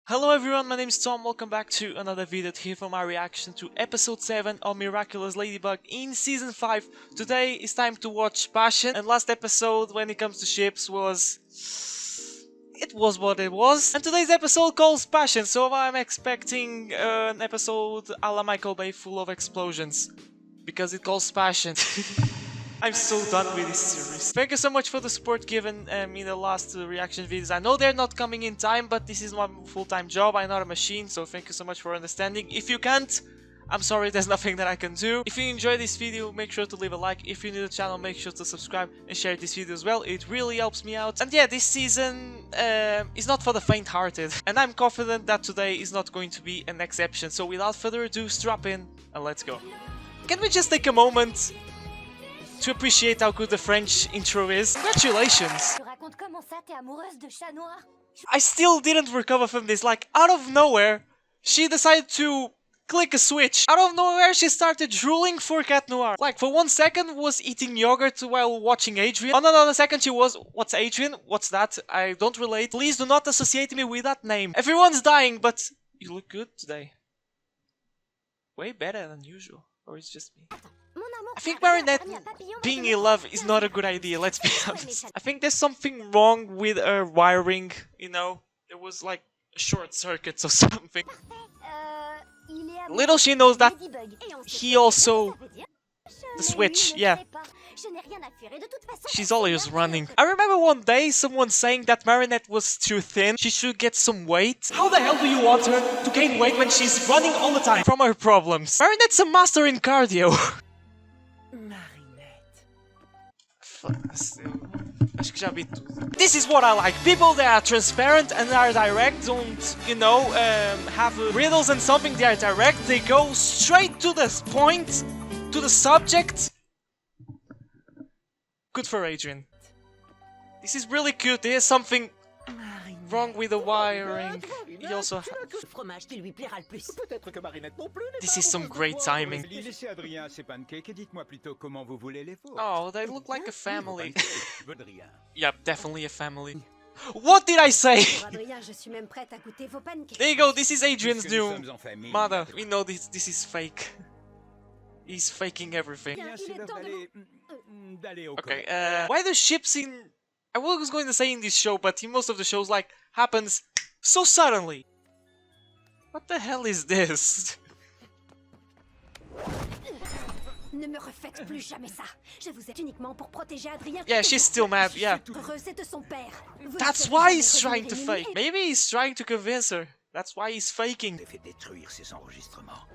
Hello everyone, my name is Tom, welcome back to another video here for my reaction to episode 7 of Miraculous Ladybug in season 5. Today it's time to watch Passion, and last episode when it comes to ships was... it was what it was. And today's episode calls Passion, so I'm expecting an episode a la Michael Bay full of explosions. Because it calls Passion. I'm so done with this series. Thank you so much for the support given in the last reaction videos. I know they're not coming in time, but this is my full-time job. I'm not a machine, so thank you so much for understanding. If you can't, I'm sorry, there's nothing that I can do. If you enjoyed this video, make sure to leave a like. If you're new to the channel, make sure to subscribe and share this video as well. It really helps me out. And yeah, this season is not for the faint-hearted. And I'm confident that today is not going to be an exception. So without further ado, strap in and let's go. Can we just take a moment to appreciate how good the French intro is? Congratulations! I still didn't recover from this, like, out of nowhere, she decided to click a switch. Out of nowhere, she started drooling for Cat Noir. Like, for 1 second was eating yogurt while watching Adrien. On another second she was, what's Adrien? What's that? I don't relate. Please do not associate me with that name. Everyone's dying, but you look good today. Way better than usual. Or it's just me. I think Marinette being in love is not a good idea, let's be honest. I think there's something wrong with her wiring, you know? There was like a short circuit or something. Little she knows that he also... the switch, yeah. She's always running. I remember one day someone saying that Marinette was too thin, she should get some weight. How the hell do you want her to gain weight when she's running all the time from her problems? Marinette's a master in cardio. Acho que já vi tudo. This is what I like. People that are transparent and are direct, don't, you know, have riddles and something. They are direct, they go straight to the point, to the subject. Good for Adrien. This is really cute. There's something wrong with the wiring. He also this is some great timing. Oh, they look like a family. Yep, definitely a family. What did I say? There you go, this is Adrien's new mother. We know this is fake. He's faking everything. Okay, why the ships in... I was going to say in this show, but in most of the shows, like, happens so suddenly. What the hell is this? Yeah, she's still mad, yeah. That's why he's trying to fake. Maybe he's trying to convince her. That's why he's faking.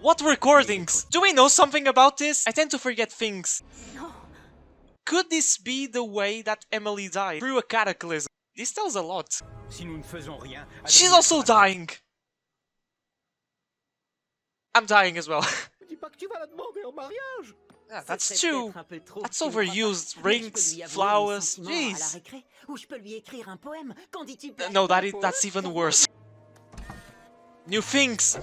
What recordings? Do we know something about this? I tend to forget things. Could this be the way that Emily died? Through a cataclysm? This tells a lot. She's also dying! I'm dying as well. Yeah, that's true. That's overused. Rings, flowers, jeez. No, that's even worse. New things.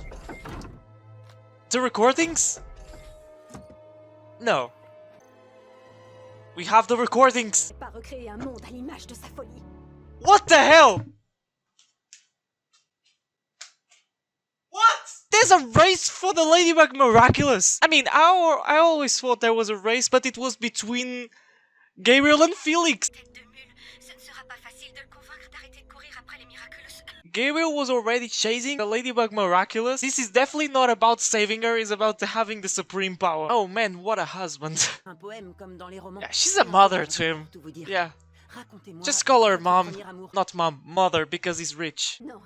The recordings? No. We have the recordings. What the hell? What? There's a race for the Ladybug Miraculous. I mean, I always thought there was a race, but it was between Gabriel and Felix. Gabriel was already chasing the Ladybug Miraculous. This is definitely not about saving her, it's about having the supreme power. Oh man, what a husband. Yeah, she's a mother to him. Yeah. Just call her mom. Not mom, mother, because he's rich. Nah.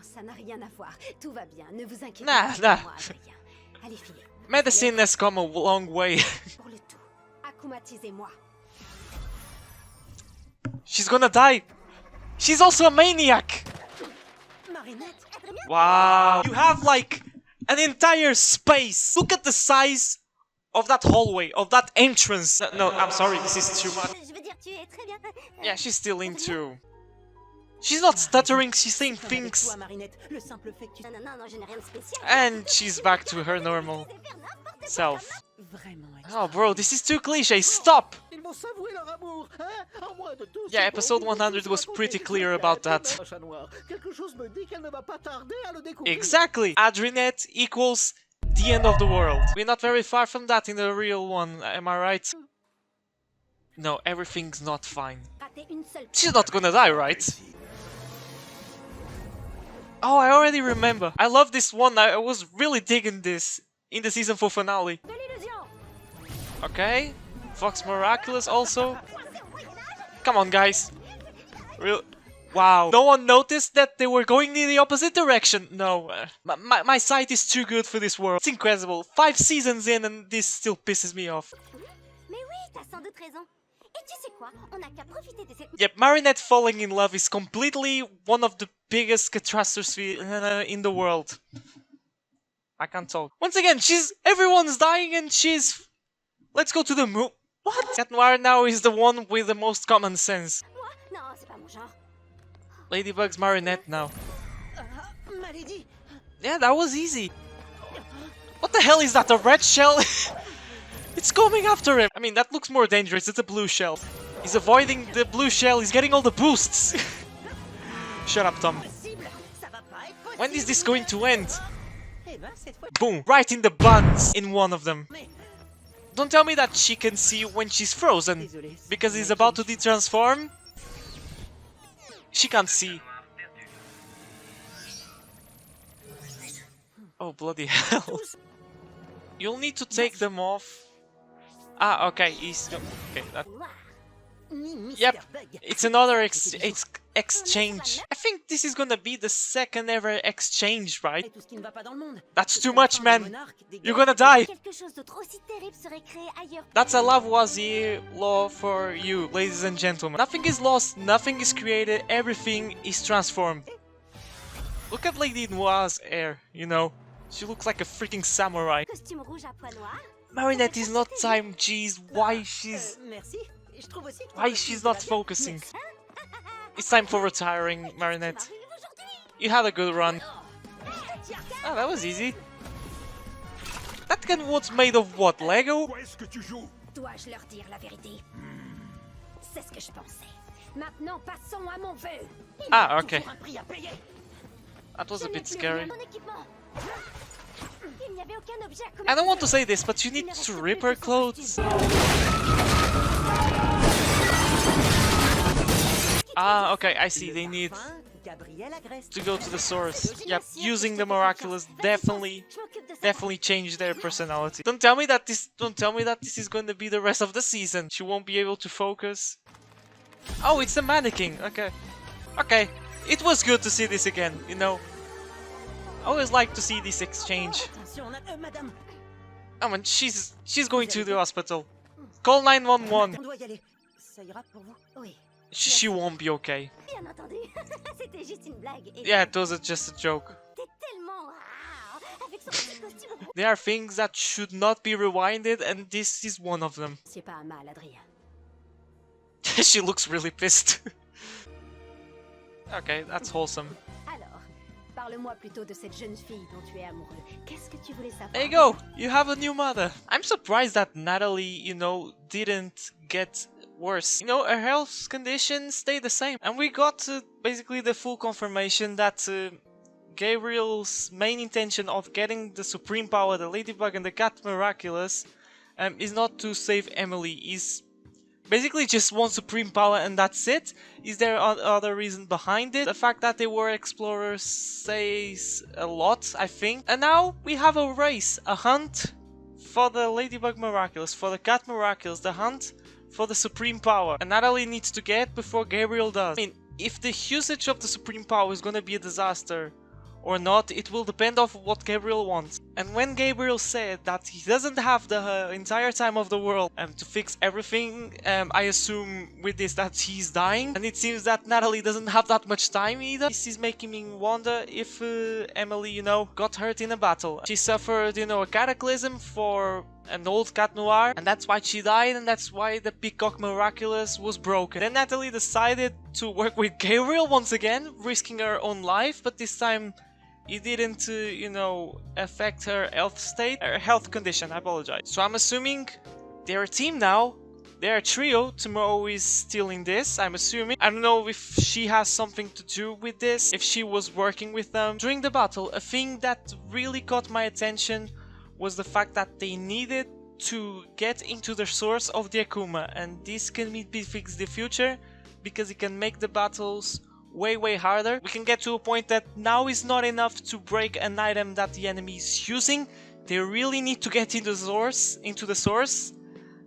Medicine has come a long way. She's gonna die. She's also a maniac. Wow, you have like an entire space. Look at the size of that hallway, of that entrance. No, I'm sorry, this is too much. Yeah, she's still into... She's not stuttering, she's saying things. And she's back to her normal self. Oh bro, this is too cliche, stop! Yeah, episode 100 was pretty clear about that. Exactly! Adrienne equals the end of the world. We're not very far from that in the real one, am I right? No, everything's not fine. She's not gonna die, right? Oh, I already remember. I love this one. I was really digging this in the season 4 finale. Okay. Fox Miraculous also. Come on, guys. Real. Wow. No one noticed that they were going in the opposite direction. No. My sight is too good for this world. It's incredible. 5 seasons in and this still pisses me off. Yep, Marinette falling in love is completely one of the biggest catastrophes in the world. I can't talk. Once again, everyone's dying and she's... Let's go to the moon. What? Cat Noir now is the one with the most common sense. Ladybug's Marinette now. Yeah, that was easy. What the hell is that? A red shell? It's coming after him! I mean, that looks more dangerous, it's a blue shell. He's avoiding the blue shell, he's getting all the boosts! Shut up, Tom. When is this going to end? Boom! Right in the buns in one of them. Don't tell me that she can see when she's frozen, because he's about to de-transform. She can't see. Oh, bloody hell. You'll need to take them off. Ah, okay, he's... Okay, that... Yep, it's another exchange. I think this is gonna be the second ever exchange, right? That's too much, man! You're gonna die! That's a Lavoisier law for you, ladies and gentlemen. Nothing is lost, nothing is created, everything is transformed. Look at Lady Noire's hair, you know? She looks like a freaking samurai. Marinette is not time, jeez, why she's not focusing? It's time for retiring, Marinette. You had a good run. Oh, that was easy. That gun was made of what, Lego? Ah, okay. That was a bit scary. I don't want to say this, but you need to rip her clothes. Ah, okay, I see. They need to go to the source. Yep, using the Miraculous definitely changed their personality. Don't tell me that this is going to be the rest of the season. She won't be able to focus. Oh, it's the mannequin. Okay. Okay. It was good to see this again, you know. I always like to see this exchange. Oh man, she's going to the hospital. Call 911. She won't be okay. Yeah, it was just a joke. There are things that should not be rewinded, and this is one of them. She looks really pissed. Okay, that's wholesome. There you go! You have a new mother! I'm surprised that NATHALIE, you know, didn't get worse. You know, her health condition stayed the same. And we got basically the full confirmation that Gabriel's main intention of getting the supreme power, the Ladybug and the Cat Miraculous, is not to save Emily, is basically just one supreme power and that's it. Is there other reason behind it? The fact that they were explorers says a lot, I think. And now we have a race, a hunt for the Ladybug Miraculous, for the Cat Miraculous, the hunt for the supreme power. And NATHALIE needs to get before Gabriel does. I mean, if the usage of the supreme power is gonna be a disaster or not, it will depend on what Gabriel wants. And when Gabriel said that he doesn't have the entire time of the world to fix everything, I assume with this that he's dying. And it seems that NATHALIE doesn't have that much time either. This is making me wonder if Emily, you know, got hurt in a battle. She suffered, you know, a cataclysm for an old Cat Noir, and that's why she died, and that's why the Peacock Miraculous was broken. Then NATHALIE decided to work with Gabriel once again, risking her own life, but this time it didn't, you know, affect her health state, her health condition, I apologize. So I'm assuming they're a team now, They're a trio. Tomorrow is still in this, I'm assuming. I don't know if she has something to do with this, if she was working with them. During the battle, a thing that really caught my attention was the fact that they needed to get into the source of the Akuma, and this can be fixed in the future because it can make the battles way harder. We can get to a point that now is not enough to break an item that the enemy is using. They really need to get into the source,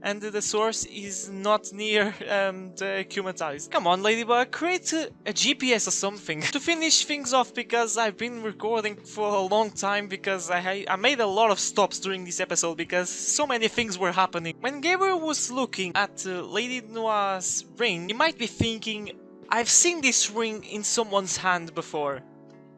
and the source is not near the Akuma tiles. Come on, Ladybug, create a GPS or something. To finish things off, because I've been recording for a long time, because I made a lot of stops during this episode because so many things were happening. When Gabriel was looking at Lady Noire's ring, he might be thinking, I've seen this ring in someone's hand before.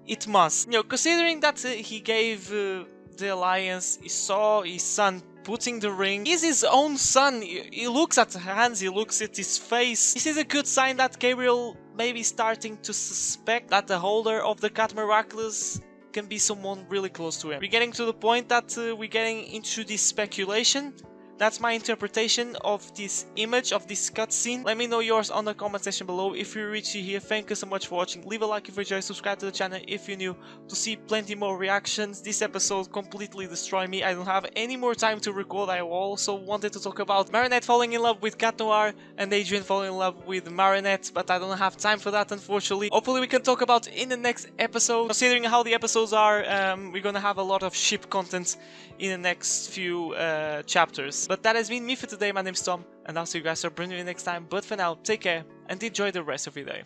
It must. You know, considering that he gave the Alliance, he saw his son putting the ring. He's his own son. He looks at the hands, he looks at his face. This is a good sign that Gabriel may be starting to suspect that the holder of the Cat Miraculous can be someone really close to him. We're getting to the point that we're getting into this speculation. That's my interpretation of this image, of this cutscene. Let me know yours on the comment section below. If you reached here, thank you so much for watching. Leave a like if you enjoyed, subscribe to the channel if you're new to see plenty more reactions. This episode completely destroyed me. I don't have any more time to record. I also wanted to talk about Marinette falling in love with Cat Noir and Adrien falling in love with Marinette, but I don't have time for that, unfortunately. Hopefully we can talk about in the next episode. Considering how the episodes are, we're gonna have a lot of ship content in the next few chapters. But that has been me for today. My name's Tom, and I'll see you guys so brand new next time. But for now, take care and enjoy the rest of your day.